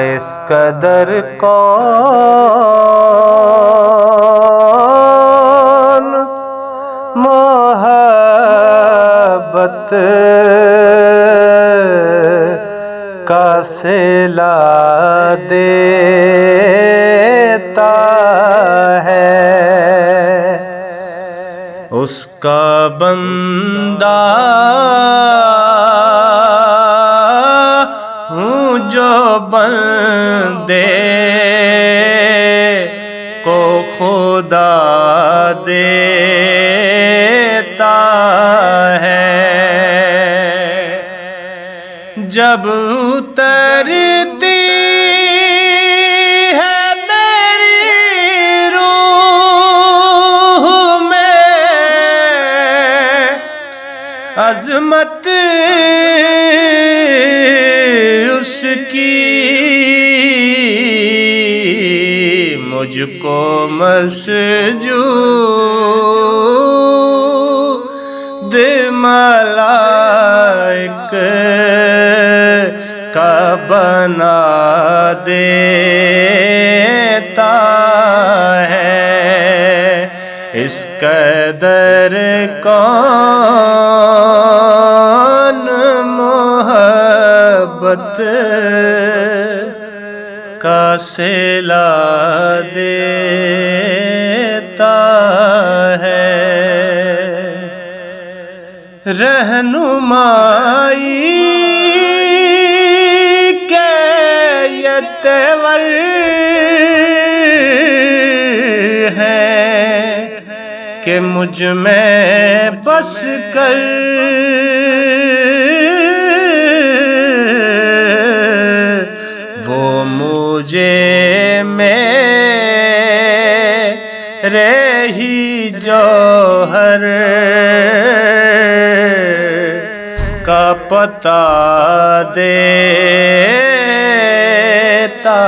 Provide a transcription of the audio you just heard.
اس قدر کون محبت کا صلہ دیتا ہے، اس کا بندہ ہوں جو بندے کو خدا دیتا ہے۔ جب اترتی ہے میری روح میں عظمت اس کی، مجھ کو مسجود ملائک کا بنا دیتا ہے، اس قدر کون محبت کا صلہ دیتا ہے۔ رہنمائی کے یہ تیور ہیں کہ مجھ میں بس کر وہ مجھے میرے ہی جوہر کا پتہ دیتا